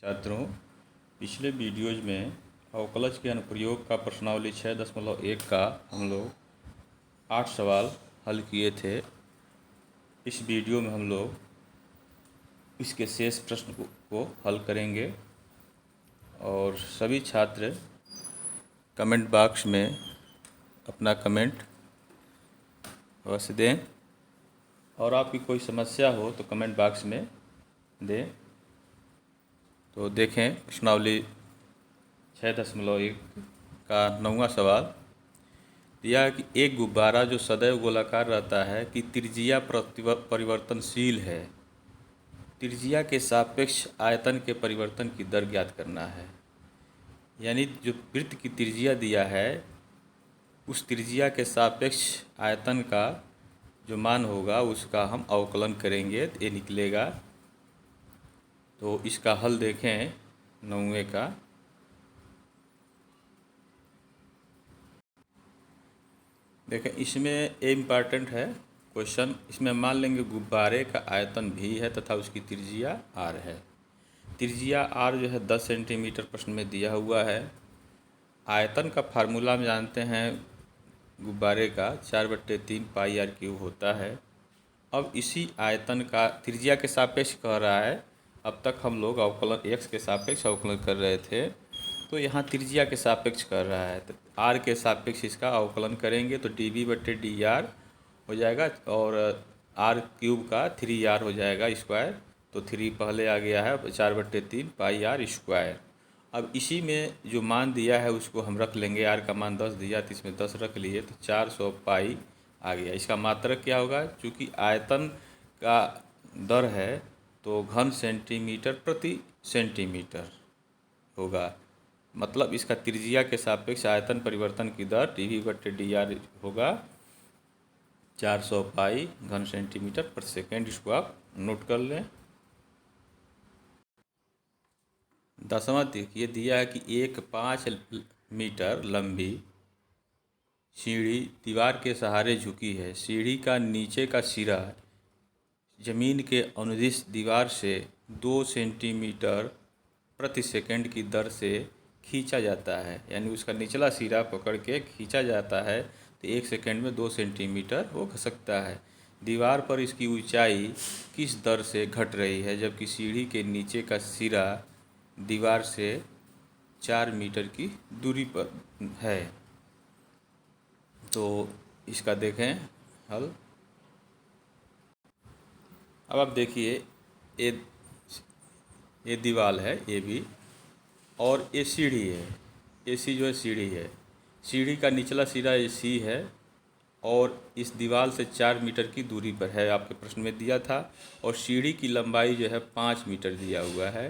छात्रों, पिछले वीडियोज में अवकलज के अनुप्रयोग का प्रश्नावली 6.1 का हम लोग 8 सवाल हल किए थे। इस वीडियो में हम लोग इसके शेष प्रश्न को हल करेंगे और सभी छात्र कमेंट बॉक्स में अपना कमेंट अवश्य दें और आपकी कोई समस्या हो तो कमेंट बॉक्स में दें। तो देखें प्रश्नावली 6.1 का 9वां सवाल दिया है कि एक गुब्बारा जो सदैव गोलाकार रहता है कि त्रिज्या परिवर्तनशील है, त्रिज्या के सापेक्ष आयतन के परिवर्तन की दर ज्ञात करना है। यानी जो वृत्त की त्रिज्या दिया है उस त्रिज्या के सापेक्ष आयतन का जो मान होगा उसका हम अवकलन करेंगे तो ये निकलेगा। तो इसका हल देखें 9वें का। देखें इसमें ए इम्पॉर्टेंट है क्वेश्चन। इसमें मान लेंगे गुब्बारे का आयतन भी है तथा उसकी त्रिज्या आर है। त्रिज्या आर जो है 10 सेंटीमीटर प्रश्न में दिया हुआ है। आयतन का फार्मूला हम जानते हैं गुब्बारे का 4/3 पाई आर क्यूब होता है। अब इसी आयतन का त्रिज्या के सापेक्ष कह रहा है। अब तक हम लोग अवकलन एक्स के सापेक्ष अवकलन कर रहे थे, तो यहाँ त्रिज्या के सापेक्ष कर रहा है तो आर के सापेक्ष इसका अवकलन करेंगे तो dv/dr हो जाएगा और आर क्यूब का 3r हो जाएगा स्क्वायर। तो 3 पहले आ गया है 4/3 पाई आर स्क्वायर। अब इसी में जो मान दिया है उसको हम रख लेंगे। आर का मान 10 दिया तो इसमें 10 रख लिए तो 400 पाई आ गया। इसका मात्रक क्या होगा? चूँकि आयतन का दर है तो घन सेंटीमीटर प्रति सेंटीमीटर होगा। मतलब इसका त्रिज्या के सापेक्ष आयतन परिवर्तन की दर dv/dr होगा 400 पाई घन सेंटीमीटर प्रति सेकेंड। इसको आप नोट कर लें। 10वां देखिए दिया है कि एक 5 मीटर लंबी सीढ़ी दीवार के सहारे झुकी है। सीढ़ी का नीचे का सिरा जमीन के अनुदिश दीवार से 2 सेंटीमीटर प्रति सेकंड की दर से खींचा जाता है। यानी उसका निचला सिरा पकड़ के खींचा जाता है तो 1 सेकंड में 2 सेंटीमीटर वो खसकता है। दीवार पर इसकी ऊंचाई किस दर से घट रही है जबकि सीढ़ी के नीचे का सिरा दीवार से 4 मीटर की दूरी पर है। तो इसका देखें हल। अब आप देखिए ये दीवार है ए बी और ये सीढ़ी है। ए सी जो है सीढ़ी है। सीढ़ी का निचला सिरा ए सी है और इस दीवार से 4 मीटर की दूरी पर है, आपके प्रश्न में दिया था। और सीढ़ी की लंबाई जो है 5 मीटर दिया हुआ है।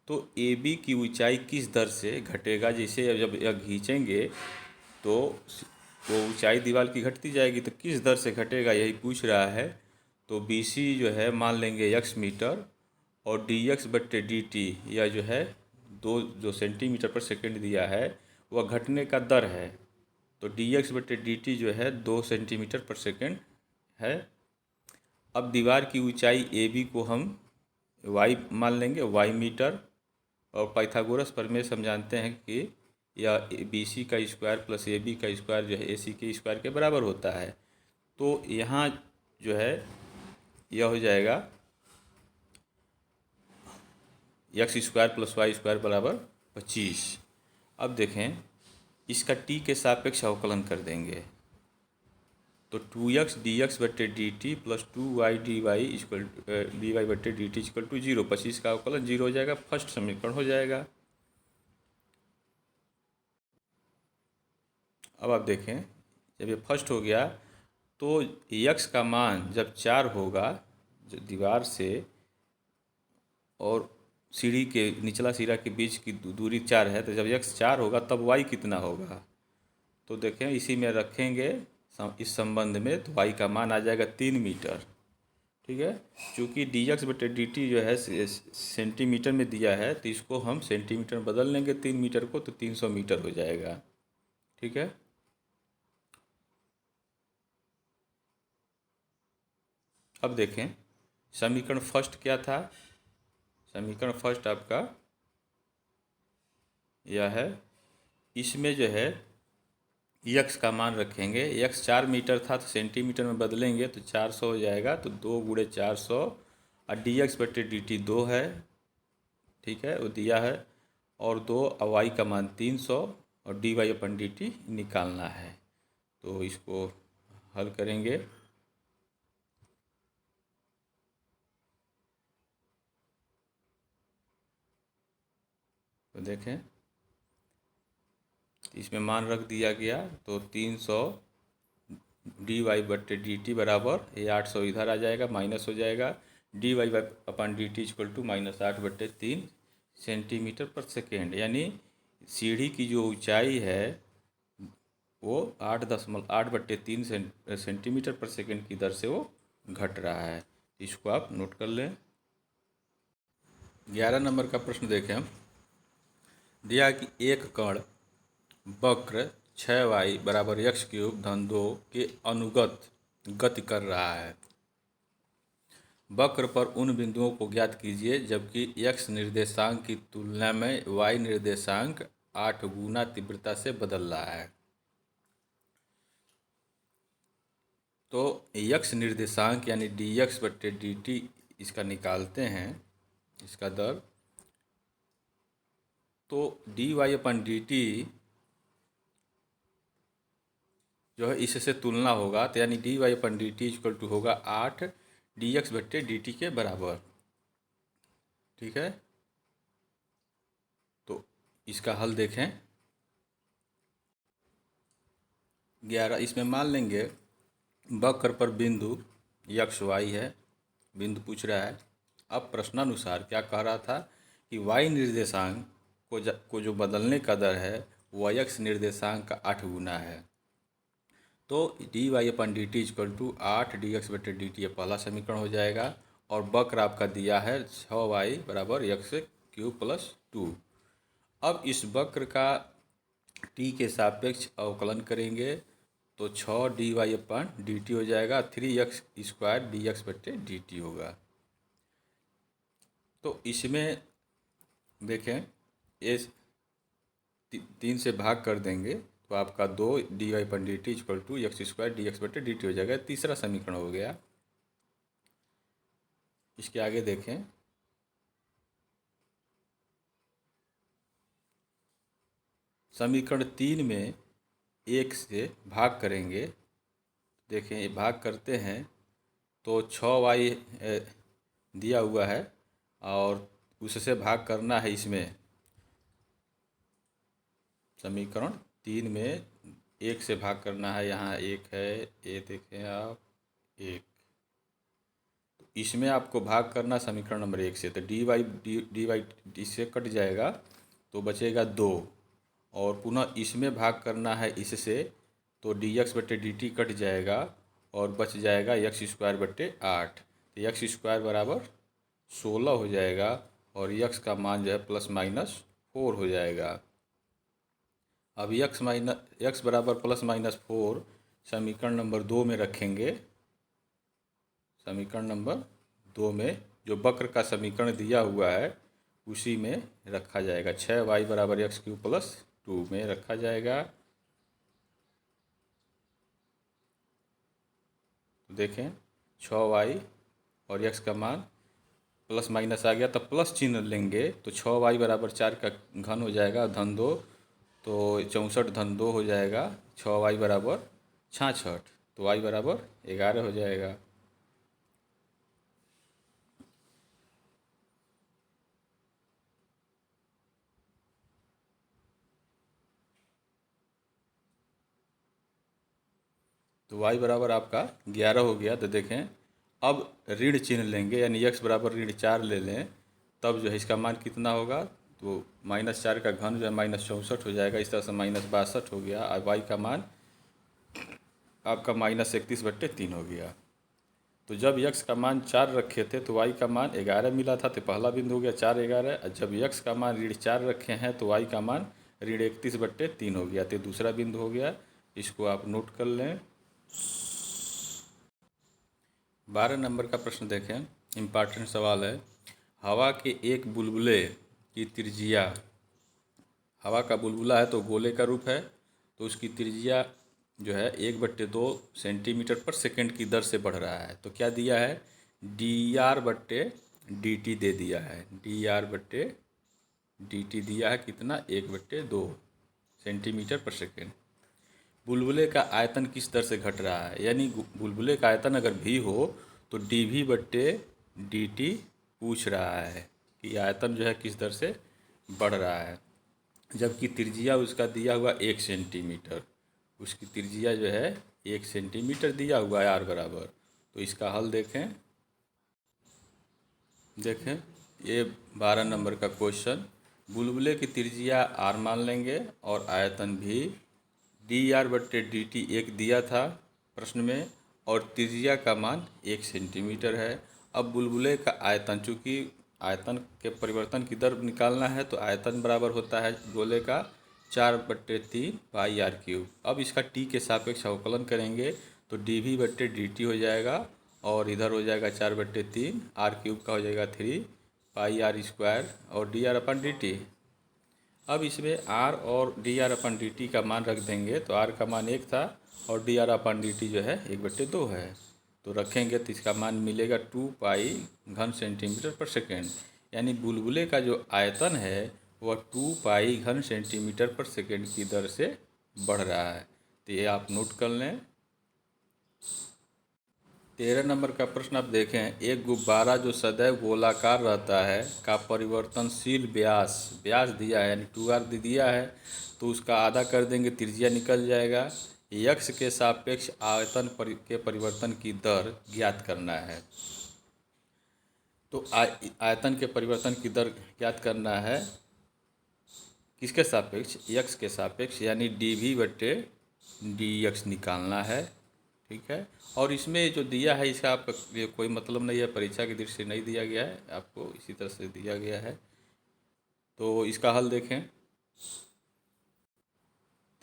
तो ए बी की ऊंचाई किस दर से घटेगा? जैसे जब यह खींचेंगे तो वो ऊंचाई दीवार की घटती जाएगी, तो किस दर से घटेगा यही पूछ रहा है। तो बी सी जो है मान लेंगे x मीटर और dx/dt यह जो है जो सेंटीमीटर पर सेकंड दिया है वह घटने का दर है। तो dx/dt जो है 2 सेंटीमीटर पर सेकंड है। अब दीवार की ऊंचाई ए बी को हम y मान लेंगे, y मीटर। और पाइथागोरस प्रमेय से हम जानते हैं कि यह बी सी का स्क्वायर प्लस ए बी का स्क्वायर जो है ए सी के स्क्वायर के बराबर होता है। तो यहाँ जो है यह हो जाएगा x² + y² बराबर 25। अब देखें इसका t के सापेक्ष अवकलन कर देंगे तो 2x dx/dt + 2y dy/dt = 0। 25 का अवकलन 0 हो जाएगा। फर्स्ट समीकरण हो जाएगा। अब आप देखें जब ये फर्स्ट हो गया तो x का मान जब 4 होगा जो दीवार से और सीढ़ी के निचला सिरा के बीच की दूरी 4 है, तो जब x 4 होगा तब y कितना होगा? तो देखें इसी में रखेंगे इस संबंध में तो y का मान आ जाएगा 3 मीटर। ठीक है। चूँकि dx/dt जो है सेंटीमीटर में दिया है तो इसको हम सेंटीमीटर में बदल लेंगे 3 मीटर को, तो 300 मीटर हो जाएगा। ठीक है। अब देखें समीकरण फर्स्ट क्या था? समीकरण फर्स्ट आपका यह है। इसमें जो है यक्स का मान रखेंगे, यक्स 4 मीटर था तो सेंटीमीटर में बदलेंगे तो 400 हो जाएगा, तो 2 गुणे 400 और डी एक्स बटे डी टी 2 है, ठीक है, वो दिया है, और 2 और वाई का मान 300 और D y upon d T निकालना है। तो इसको हल करेंगे। तो देखें इसमें मान रख दिया गया, तो 300 डी वाई बटे डी टी बराबर, ये 800 इधर आ जाएगा, माइनस हो जाएगा, d y upon d t equal to -8/3 centimetre per second, यानी सीढ़ी की जो ऊंचाई है वो 8.3 सेंटीमीटर पर सेकेंड की दर से वो घट रहा है। इसको आप नोट कर लें। 11 नंबर का प्रश्न देखें हम। दिया कि एक कण वक्र 6y बराबर x³ - 2 के अनुगत गति कर रहा है। वक्र पर उन बिंदुओं को ज्ञात कीजिए जबकि x निर्देशांक की तुलना में y निर्देशांक 8 गुना तीव्रता से बदल रहा है। तो x निर्देशांक यानी dx बटे dt इसका निकालते हैं, इसका दर। तो dy अपन dt जो है इससे तुलना होगा, तो यानी dy upon dt equal to होगा 8 dx बटे dt के बराबर, ठीक है। तो इसका हल देखें। 11 इसमें मान लेंगे वक्र पर बिंदु x y है, बिंदु पूछ रहा है। अब प्रश्नानुसार क्या कह रहा था कि y निर्देशांक को जो बदलने का दर है वह x निर्देशांक का 8 गुना है। तो d y upon d t equal to 8 d x बटे डी टी, पहला समीकरण हो जाएगा। और वक्र आपका दिया है 6y बराबर x³ + 2। अब इस वक्र का t के सापेक्ष अवकलन करेंगे तो 6 D y upon d t हो जाएगा, 3x² डी एक्स बटे डी टी होगा। तो इसमें देखें ये 3 से भाग कर देंगे तो आपका 2 d y upon d t equal to x² d x बटे डी टी हो जाएगा। तीसरा समीकरण हो गया। इसके आगे देखें। समीकरण 3 में 1 से भाग करेंगे, देखें ये भाग करते हैं तो 6y दिया हुआ है और उससे भाग करना है। इसमें समीकरण 3 में 1 से भाग करना है, यहाँ 1 है, ये देखें आप 1। तो इसमें आपको भाग करना समीकरण नंबर 1 से, तो डी वाई इससे कट जाएगा तो बचेगा 2, और पुनः इसमें भाग करना है इससे, तो डी एक्स बटे डी टी कट जाएगा और बच जाएगा x² बटे 8। तो x² बराबर 16 हो जाएगा और x का मान जो है ±4 हो जाएगा। अब x बराबर ±4 समीकरण नंबर 2 में रखेंगे। समीकरण नंबर 2 में जो वक्र का समीकरण दिया हुआ है उसी में रखा जाएगा। 6y बराबर x³ + 2 में रखा जाएगा। तो देखें 6y और x का मान प्लस माइनस आ गया, तब प्लस चिन्ह लेंगे तो 6y बराबर 4 का घन हो जाएगा (2), तो 64 (2) हो जाएगा। 6y बराबर 66, तो y बराबर 11 हो जाएगा। तो y बराबर आपका 11 हो गया। तो देखें अब ऋण चिन्ह लेंगे, यानी x बराबर -4 ले लें, तब जो है इसका मान कितना होगा, तो -4 का घन जो है -64 हो जाएगा। इस तरह से -62 हो गया। और y का मान आपका -31/3 हो गया। तो जब x का मान 4 रखे थे तो y का मान 11 मिला था, तो पहला बिंदु हो गया 4 11। और जब x का मान -4 रखे हैं तो y का मान -31/3 हो गया, तो दूसरा बिंदु हो गया। इसको आप नोट कर लें। 12 नंबर का प्रश्न देखें, इम्पॉर्टेंट सवाल है। हवा के एक बुलबुले की त्रिज्या हवा का बुलबुला है तो गोले का रूप है, तो उसकी त्रिज्या जो है 1/2 सेंटीमीटर पर सेकंड की दर से बढ़ रहा है। तो क्या दिया है, dr/dt दे दिया है, dr/dt दिया है कितना, 1/2 सेंटीमीटर पर सेकंड। बुलबुले का आयतन किस दर से घट रहा है, यानी बुलबुले का आयतन अगर भी हो तो dv/dt पूछ रहा है कि आयतन जो है किस दर से बढ़ रहा है, जबकि त्रिज्या उसका दिया हुआ 1 सेंटीमीटर, उसकी त्रिज्या जो है 1 सेंटीमीटर दिया हुआ है r बराबर। तो इसका हल देखें ये 12 नंबर का क्वेश्चन, बुलबुले की त्रिज्या r मान लेंगे और आयतन भी dr/dt एक दिया था प्रश्न में और त्रिज्या का मान 1 सेंटीमीटर है। अब बुलबुले का आयतन, चूँकि आयतन के परिवर्तन की दर निकालना है तो आयतन बराबर होता है गोले का 4/3 पाई r³। अब इसका t के सापेक्ष अवकलन करेंगे तो dv/dt हो जाएगा और इधर हो जाएगा 4/3, r³ का हो जाएगा 3 पाई r² और dr/dt। अब इसमें r और dr/dt का मान रख देंगे तो r का मान 1 था और dr/dt जो है 1/2 है, तो रखेंगे तो इसका मान मिलेगा 2 पाई घन सेंटीमीटर पर सेकेंड, यानी बुलबुले का जो आयतन है वह 2 पाई घन सेंटीमीटर पर सेकेंड की दर से बढ़ रहा है। तो ये आप नोट कर लें। 13 नंबर का प्रश्न आप देखें, एक गुब्बारा जो सदैव गोलाकार रहता है का परिवर्तनशील व्यास दिया है, यानी 2r दिया है, तो उसका आधा कर देंगे, त्रिज्या निकल जाएगा। यक्स के सापेक्ष आयतन के परिवर्तन की दर ज्ञात करना है। तो आयतन के परिवर्तन की दर ज्ञात करना है किसके सापेक्ष, यक्स के सापेक्ष, यानी dv/dx निकालना है। ठीक है, और इसमें जो दिया है इसका आपका ये कोई मतलब नहीं है, परीक्षा की दृष्टि से नहीं दिया गया है, आपको इसी तरह से दिया गया है। तो इसका हल देखें।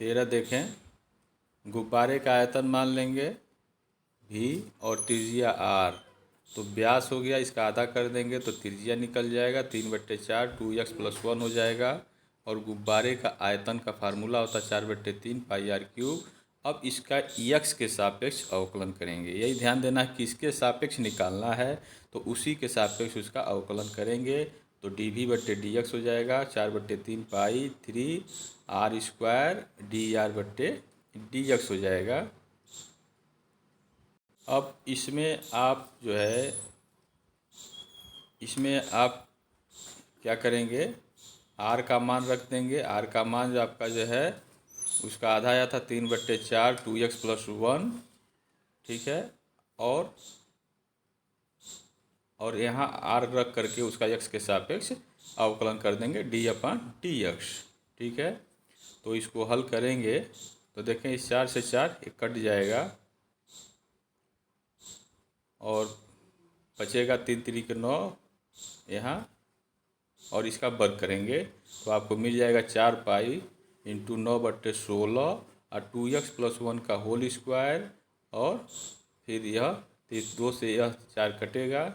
13 देखें, गुब्बारे का आयतन मान लेंगे v और त्रिज्या r, तो व्यास हो गया, इसका आधा कर देंगे तो त्रिज्या निकल जाएगा 3/4 2x+1 हो जाएगा, और गुब्बारे का आयतन का फार्मूला होता है 4/3 पाई r³। अब इसका यक्स के सापेक्ष अवकलन करेंगे, यही ध्यान देना है किसके सापेक्ष निकालना है, तो उसी के सापेक्ष उसका अवकलन करेंगे तो dv/dx हो जाएगा 4/3 पाई 3r² dr/dx हो जाएगा। अब इसमें आप जो है क्या करेंगे, r का मान रख देंगे, r का मान जो आपका जो है उसका आधा आया था 3/4 2x+1, ठीक है, और यहाँ r रख करके उसका x के सापेक्ष अवकलन कर देंगे d/dx। ठीक है, तो इसको हल करेंगे तो देखें इस 4 से 4 एक कट जाएगा और बचेगा 3 3 9 यहाँ, और इसका वर्ग करेंगे तो आपको मिल जाएगा 4 पाई इंटू 9/16 और 2x+1 का होल स्क्वायर, और फिर यह 2 से यह 4 कटेगा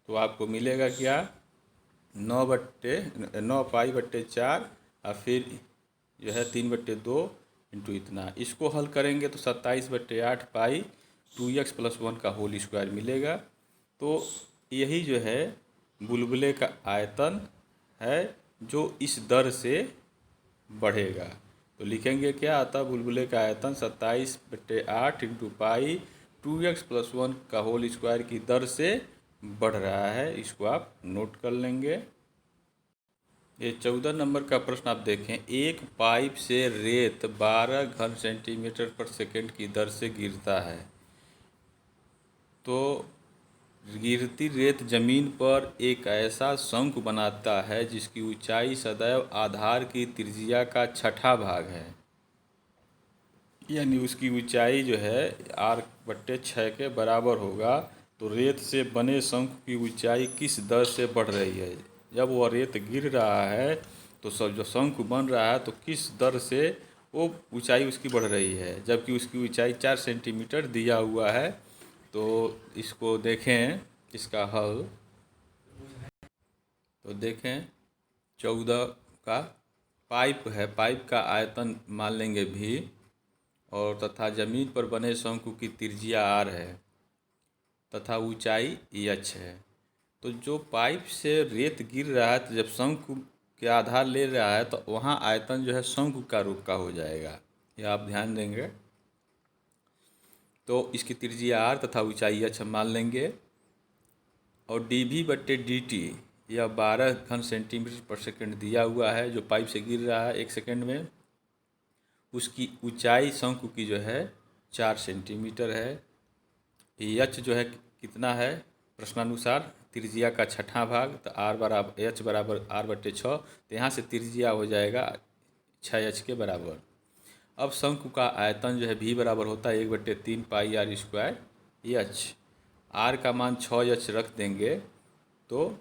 तो आपको मिलेगा क्या, 9 पाई/4 और फिर जो है 3/2 इंटू इतना। इसको हल करेंगे तो 27/8 पाई 2x+1 का होल स्क्वायर मिलेगा। तो यही जो है बुलबुले का आयतन है जो इस दर से बढ़ेगा। तो लिखेंगे क्या आता, बुलबुले का आयतन 27/8 इंटू पाई 2x+1 का होल स्क्वायर की दर से बढ़ रहा है। इसको आप नोट कर लेंगे। ये 14 नंबर का प्रश्न आप देखें, एक पाइप से रेत 12 घन सेंटीमीटर पर सेकंड की दर से गिरता है, तो गिरती रेत जमीन पर एक ऐसा शंकु बनाता है जिसकी ऊंचाई सदैव आधार की त्रिज्या का 6ठा भाग है, यानी उसकी ऊंचाई जो है r/6 के बराबर होगा। तो रेत से बने शंकु की ऊंचाई किस दर से बढ़ रही है, जब वह रेत गिर रहा है तो सब जो शंकु बन रहा है तो किस दर से वो ऊंचाई उसकी बढ़ रही है, जबकि उसकी ऊंचाई 4 सेंटीमीटर दिया हुआ है। तो इसको देखें, इसका हल तो देखें 14 का पाइप है, पाइप का आयतन मान लेंगे भी, और तथा ज़मीन पर बने शंकु की त्रिज्या r है तथा ऊंचाई h है। तो जो पाइप से रेत गिर रहा है, तो जब शंकु के आधार ले रहा है तो वहाँ आयतन जो है शंकु का रूप का हो जाएगा, यह आप ध्यान देंगे। तो इसकी त्रिज्या r तथा ऊंचाई h हम मान लेंगे, और dv/dt यह 12 घन सेंटीमीटर पर सेकंड दिया हुआ है, जो पाइप से गिर रहा है 1 सेकंड में। उसकी ऊंचाई शंकु की जो है 4 सेंटीमीटर है। h जो है कितना है, प्रश्नानुसार त्रिज्या का छठा भाग, तो h बराबर r/6। तो यहाँ से त्रिज्या हो जाएगा 6h के बराबर। अब शंकु का आयतन जो है v बराबर होता है 1/3 पाई r स्क्वायर h। r का मान 6h रख देंगे तो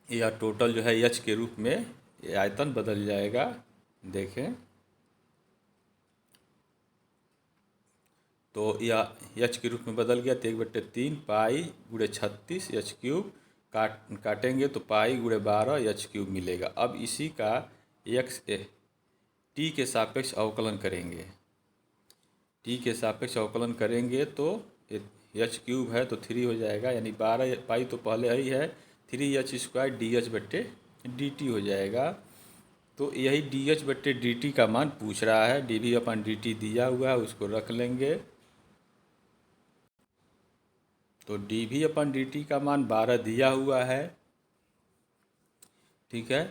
यह टोटल जो है h के रूप में ये आयतन बदल जाएगा। देखें तो यह h के रूप में बदल गया, तो 1/3 पाई गुणे 36 h³ काटेंगे तो पाई गुणे 12 h³ मिलेगा। अब इसी का t के सापेक्ष अवकलन करेंगे, t के सापेक्ष अवकलन करेंगे तो h³ है तो 3 हो जाएगा, यानी 12 पाई तो पहले ही है, 3h² dh/dt हो जाएगा। तो यही dh/dt का मान पूछ रहा है, dv/dt दिया हुआ है, उसको रख लेंगे। तो dv/dt का मान 12 दिया हुआ है, ठीक है,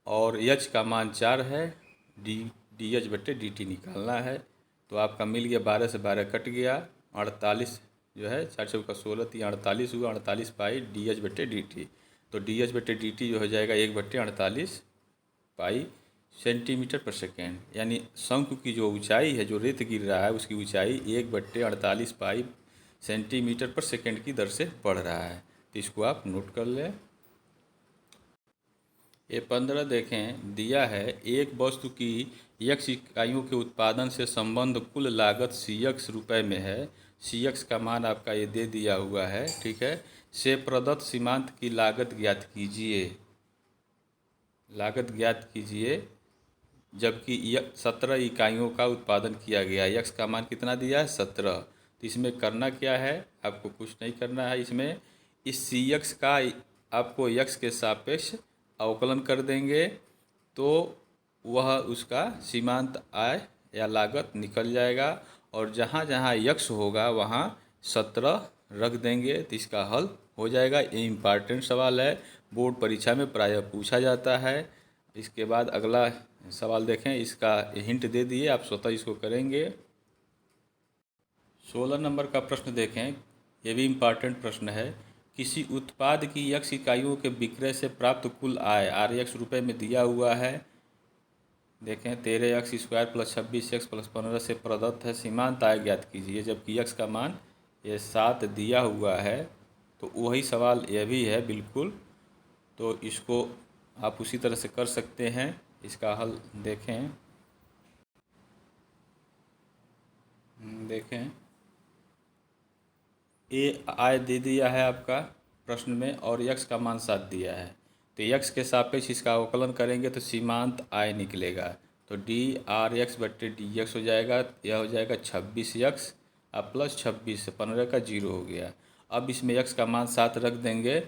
और h का मान 4 है, dh/dt निकालना है। तो आपका मिल गया, 12 से 12 कट गया, 48 जो है 4 चौका 16, 48 हुआ, 48 पाई dh/dt। तो dh/dt जो हो जाएगा 1/48 पाई सेंटीमीटर पर सेकेंड, यानी शंकु की जो ऊंचाई है, जो रेत गिर रहा है उसकी ऊंचाई 1/48 पाई सेंटीमीटर पर सेकेंड की दर से बढ़ रहा है। तो इसको आप नोट कर लें। ये 15 देखें दिया है, एक वस्तु की x इकाइयों के उत्पादन से संबंध कुल लागत cx रुपए में है। cx का मान आपका ये दे दिया हुआ है, ठीक है। से प्रदत्त सीमांत की लागत ज्ञात कीजिए, लागत ज्ञात कीजिए, जबकि 17 इकाइयों का उत्पादन किया गया। x का मान कितना दिया है, 17। तो इसमें करना क्या है, आपको कुछ नहीं करना है। इसमें इस cx का आपको x के सापेक्ष अवकलन कर देंगे तो वह उसका सीमांत आय या लागत निकल जाएगा, और जहाँ जहाँ x होगा वहाँ 17 रख देंगे तो इसका हल हो जाएगा। ये इम्पॉर्टेंट सवाल है, बोर्ड परीक्षा में प्रायः पूछा जाता है। इसके बाद अगला सवाल देखें, इसका हिंट दे दिए, आप स्वतः इसको करेंगे। 16 नंबर का प्रश्न देखें, ये भी इम्पॉर्टेंट प्रश्न है। किसी उत्पाद की x इकाइयों के विक्रय से प्राप्त कुल आय rx रुपए में दिया हुआ है। देखें 13x² + 26x + 15 से प्रदत्त है, सीमांत आय ज्ञात कीजिए, जबकि x का मान ये 7 दिया हुआ है। तो वही सवाल यह भी है बिल्कुल, तो इसको आप उसी तरह से कर सकते हैं। इसका हल देखें, ए आय दे दिया है आपका प्रश्न में, और x का मान 7 दिया है। तो x के सापेक्ष इसका अवकलन करेंगे तो सीमांत आय निकलेगा। तो dRx/dx हो जाएगा, यह हो जाएगा 26x + 26 से 15 का 0 हो गया। अब इसमें x का मान 7 रख देंगे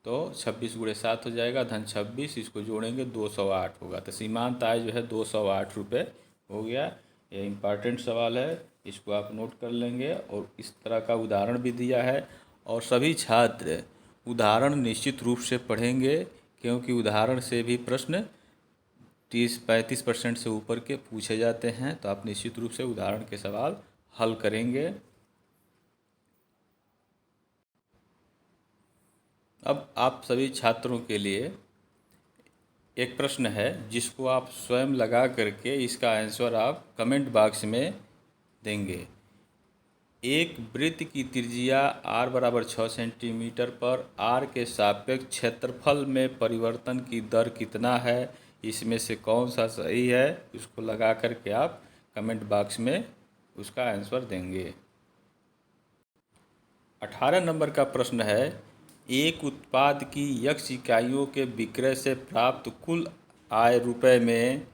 तो 26 × 7 हो जाएगा, धन 26, इसको जोड़ेंगे 208 होगा। तो सीमांत आय जो है 208 रुपये हो गया। ये इम्पॉर्टेंट सवाल है, इसको आप नोट कर लेंगे। और इस तरह का उदाहरण भी दिया है, और सभी छात्र उदाहरण निश्चित रूप से पढ़ेंगे, क्योंकि उदाहरण से भी प्रश्न 30-35% से ऊपर के पूछे जाते हैं। तो आप निश्चित रूप से उदाहरण के सवाल हल करेंगे। अब आप सभी छात्रों के लिए एक प्रश्न है, जिसको आप स्वयं लगा करके इसका आंसर आप कमेंट बॉक्स में देंगे। एक वृत्त की त्रिज्या r बराबर 6 सेंटीमीटर पर r के सापेक्ष क्षेत्रफल में परिवर्तन की दर कितना है, इसमें से कौन सा सही है, उसको लगा करके आप कमेंट बॉक्स में उसका आंसर देंगे। 18 नंबर का प्रश्न है, एक उत्पाद की x इकाइयों के विक्रय से प्राप्त कुल आय रुपये में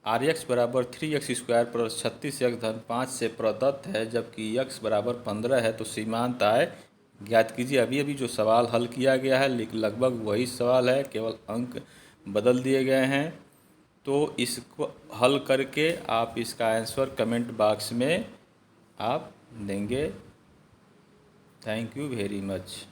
Rx बराबर 3x² प्लस 36x धन 5 से प्रदत्त है, जबकि x बराबर 15 है। तो सीमांत आय ज्ञात कीजिए। अभी अभी जो सवाल हल किया गया है लगभग वही सवाल है, केवल अंक बदल दिए गए हैं। तो इसको हल करके आप इसका आंसर कमेंट बॉक्स में आप देंगे। Thank you very much.